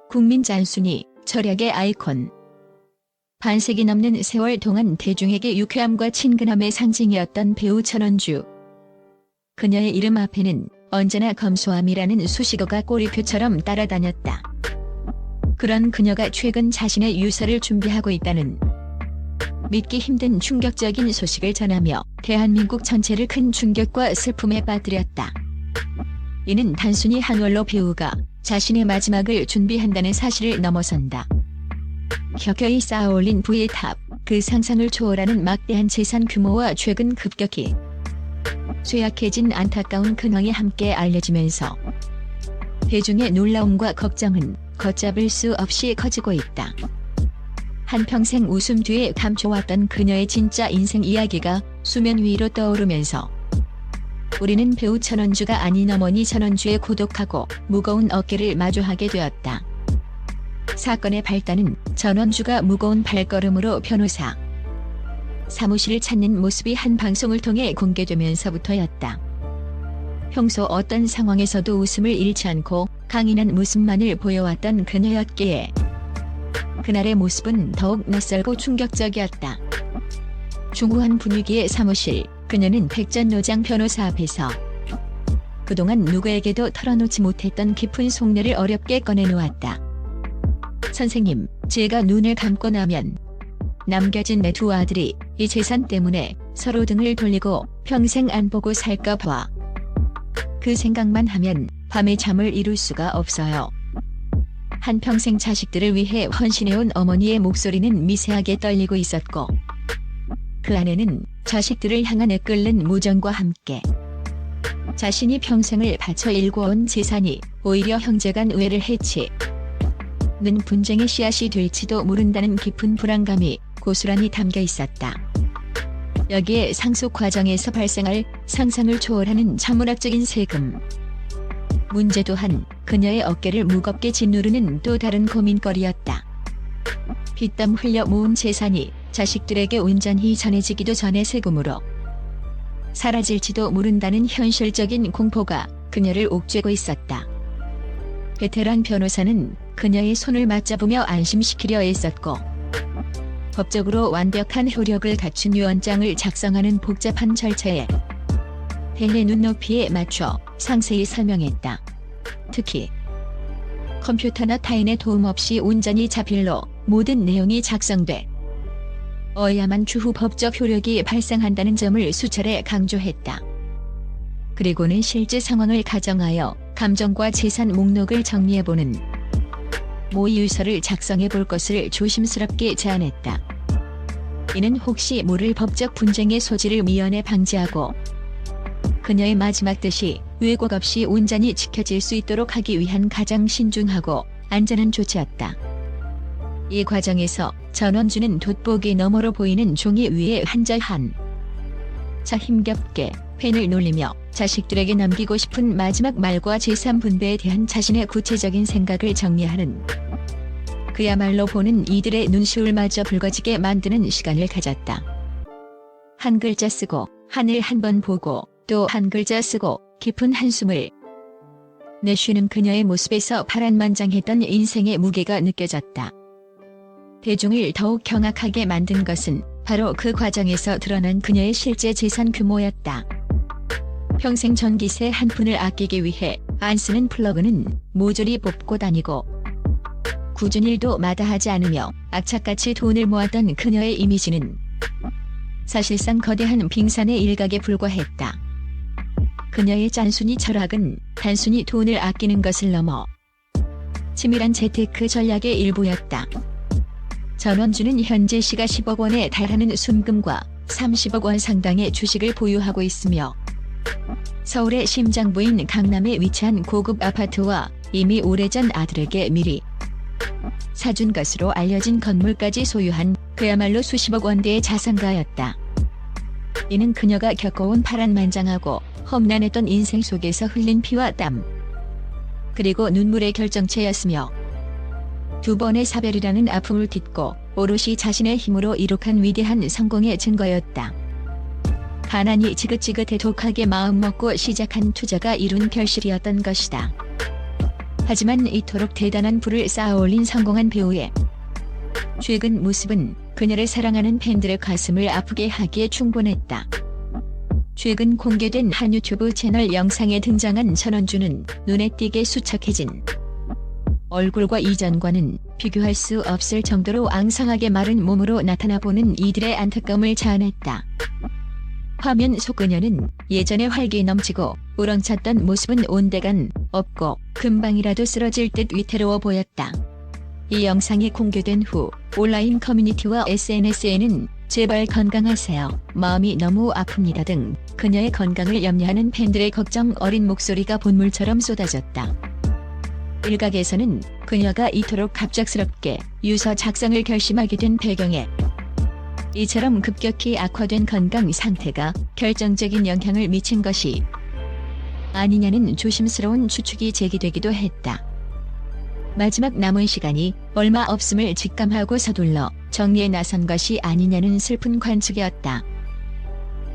국민 짠순이, 절약의 아이콘. 반세기 넘는 세월 동안 대중에게 유쾌함과 친근함의 상징이었던 배우 전원주. 그녀의 이름 앞에는 언제나 검소함이라는 수식어가 꼬리표처럼 따라다녔다. 그런 그녀가 최근 자신의 유서를 준비하고 있다는 믿기 힘든 충격적인 소식을 전하며 대한민국 전체를 큰 충격과 슬픔에 빠뜨렸다. 이는 단순히 한 원로 배우가 자신의 마지막을 준비한다는 사실을 넘어선다. 켜켜이 쌓아올린 부의 탑, 그 상상을 초월하는 막대한 재산 규모와 최근 급격히 쇠약해진 안타까운 근황이 함께 알려지면서 대중의 놀라움과 걱정은 걷잡을 수 없이 커지고 있다. 한평생 웃음 뒤에 감춰왔던 그녀의 진짜 인생 이야기가 수면 위로 떠오르면서 우리는 배우 전원주가 아닌 어머니 전원주의 고독하고 무거운 어깨를 마주하게 되었다. 사건의 발단은 전원주가 무거운 발걸음으로 변호사 사무실을 찾는 모습이 한 방송을 통해 공개되면서부터였다. 평소 어떤 상황에서도 웃음을 잃지 않고 강인한 모습만을 보여왔던 그녀였기에 그날의 모습은 더욱 낯설고 충격적이었다. 중후한 분위기의 사무실, 그녀는 백전노장 변호사 앞에서 그동안 누구에게도 털어놓지 못했던 깊은 속내를 어렵게 꺼내놓았다. 선생님, 제가 눈을 감고 나면 남겨진 내 두 아들이 이 재산 때문에 서로 등을 돌리고 평생 안 보고 살까 봐. 그 생각만 하면 밤에 잠을 이룰 수가 없어요. 한평생 자식들을 위해 헌신해온 어머니의 목소리는 미세하게 떨리고 있었고 그 안에는 자식들을 향한 애끓는 무정과 함께 자신이 평생을 바쳐 일궈온 재산이 오히려 형제간 우애를 해치는 분쟁의 씨앗이 될지도 모른다는 깊은 불안감이 고스란히 담겨 있었다. 여기에 상속 과정에서 발생할 상상을 초월하는 천문학적인 세금 문제 또한 그녀의 어깨를 무겁게 짓누르는 또 다른 고민거리였다. 피땀 흘려 모은 재산이 자식들에게 온전히 전해지기도 전에 세금으로 사라질지도 모른다는 현실적인 공포가 그녀를 옥죄고 있었다. 베테랑 변호사는 그녀의 손을 맞잡으며 안심시키려 애썼고 법적으로 완벽한 효력을 갖춘 유언장을 작성하는 복잡한 절차에 대해 눈높이에 맞춰 상세히 설명했다. 특히 컴퓨터나 타인의 도움 없이 온전히 자필로 모든 내용이 작성돼 어야만 추후 법적 효력이 발생한다는 점을 수차례 강조했다. 그리고는 실제 상황을 가정하여 감정과 재산 목록을 정리해보는 모의 유서를 작성해볼 것을 조심스럽게 제안했다. 이는 혹시 모를 법적 분쟁의 소지를 미연에 방지하고 그녀의 마지막 뜻이 왜곡 없이 온전히 지켜질 수 있도록 하기 위한 가장 신중하고 안전한 조치였다. 이 과정에서 전원주는 돋보기 너머로 보이는 종이 위에 한자 힘겹게 펜을 놀리며 자식들에게 남기고 싶은 마지막 말과 재산 분배에 대한 자신의 구체적인 생각을 정리하는 그야말로 보는 이들의 눈시울마저 붉어지게 만드는 시간을 가졌다. 한 글자 쓰고 하늘 한 번 보고 또 한 글자 쓰고 깊은 한숨을 내쉬는 그녀의 모습에서 파란만장했던 인생의 무게가 느껴졌다. 대중을 더욱 경악하게 만든 것은 바로 그 과정에서 드러난 그녀의 실제 재산 규모였다. 평생 전기세 한 푼을 아끼기 위해 안 쓰는 플러그는 모조리 뽑고 다니고 굳은 일도 마다하지 않으며 악착같이 돈을 모았던 그녀의 이미지는 사실상 거대한 빙산의 일각에 불과했다. 그녀의 짠순이 철학은 단순히 돈을 아끼는 것을 넘어 치밀한 재테크 전략의 일부였다. 전원주는 현재 시가 10억 원에 달하는 순금과 30억 원 상당의 주식을 보유하고 있으며 서울의 심장부인 강남에 위치한 고급 아파트와 이미 오래전 아들에게 미리 사준 것으로 알려진 건물까지 소유한 그야말로 수십억 원대의 자산가였다. 이는 그녀가 겪어온 파란만장하고 험난했던 인생 속에서 흘린 피와 땀 그리고 눈물의 결정체였으며 두 번의 사별이라는 아픔을 딛고 오롯이 자신의 힘으로 이룩한 위대한 성공의 증거였다. 가난이 지긋지긋해 독하게 마음먹고 시작한 투자가 이룬 결실이었던 것이다. 하지만 이토록 대단한 부를 쌓아올린 성공한 배우의 최근 모습은 그녀를 사랑하는 팬들의 가슴을 아프게 하기에 충분했다. 최근 공개된 한 유튜브 채널 영상에 등장한 전원주는 눈에 띄게 수척해진 얼굴과 이전과는 비교할 수 없을 정도로 앙상하게 마른 몸으로 나타나보는 이들의 안타까움을 자아냈다. 화면 속 그녀는 예전에 활기 넘치고 우렁찼던 모습은 온데간 없고 금방이라도 쓰러질 듯 위태로워 보였다. 이 영상이 공개된 후 온라인 커뮤니티와 SNS에는 제발 건강하세요, 마음이 너무 아픕니다 등 그녀의 건강을 염려하는 팬들의 걱정 어린 목소리가 본물처럼 쏟아졌다. 일각에서는 그녀가 이토록 갑작스럽게 유서 작성을 결심하게 된 배경에 이처럼 급격히 악화된 건강 상태가 결정적인 영향을 미친 것이 아니냐는 조심스러운 추측이 제기되기도 했다. 마지막 남은 시간이 얼마 없음을 직감하고 서둘러 정리에 나선 것이 아니냐는 슬픈 관측이었다.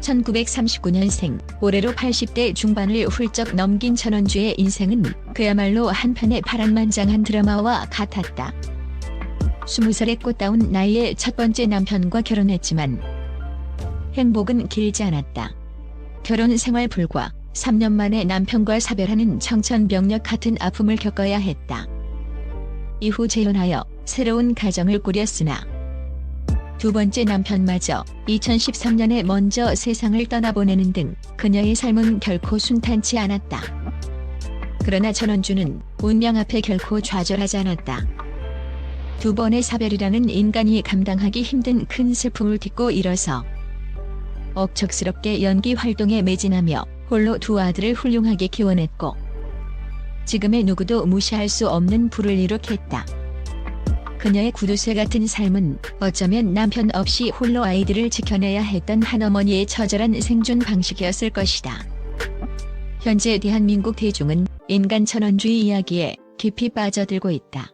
1939년생, 올해로 80대 중반을 훌쩍 넘긴 전원주의 인생은 그야말로 한편의 파란만장한 드라마와 같았다. 20살의 꽃다운 나이에 첫 번째 남편과 결혼했지만 행복은 길지 않았다. 결혼 생활 불과 3년 만에 남편과 사별하는 청천벽력 같은 아픔을 겪어야 했다. 이후 재혼하여 새로운 가정을 꾸렸으나 두 번째 남편마저 2013년에 먼저 세상을 떠나보내는 등 그녀의 삶은 결코 순탄치 않았다. 그러나 전원주는 운명 앞에 결코 좌절하지 않았다. 두 번의 사별이라는 인간이 감당하기 힘든 큰 슬픔을 딛고 일어서 억척스럽게 연기 활동에 매진하며 홀로 두 아들을 훌륭하게 키워냈고 지금의 누구도 무시할 수 없는 부를 이룩했다. 그녀의 구두쇠 같은 삶은 어쩌면 남편 없이 홀로 아이들을 지켜내야 했던 한 어머니의 처절한 생존 방식이었을 것이다. 현재 대한민국 대중은 인간 전원주의 이야기에 깊이 빠져들고 있다.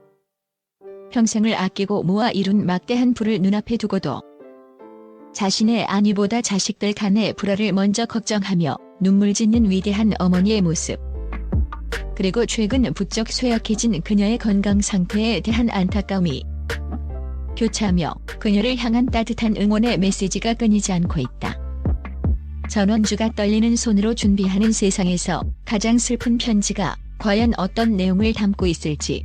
평생을 아끼고 모아 이룬 막대한 부를 눈앞에 두고도 자신의 안위보다 자식들 간의 불화를 먼저 걱정하며 눈물 짓는 위대한 어머니의 모습. 그리고 최근 부쩍 쇠약해진 그녀의 건강 상태에 대한 안타까움이 교차하며 그녀를 향한 따뜻한 응원의 메시지가 끊이지 않고 있다. 전원주가 떨리는 손으로 준비하는 세상에서 가장 슬픈 편지가 과연 어떤 내용을 담고 있을지,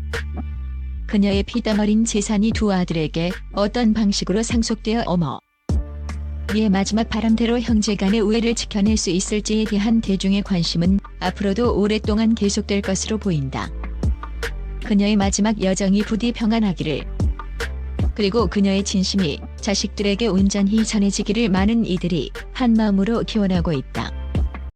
그녀의 피땀 어린 재산이 두 아들에게 어떤 방식으로 상속되어 어머니의 마지막 바람대로 형제간의 우애를 지켜낼 수 있을지에 대한 대중의 관심은 앞으로도 오랫동안 계속될 것으로 보인다. 그녀의 마지막 여정이 부디 평안하기를, 그리고 그녀의 진심이 자식들에게 온전히 전해지기를 많은 이들이 한마음으로 기원하고 있다.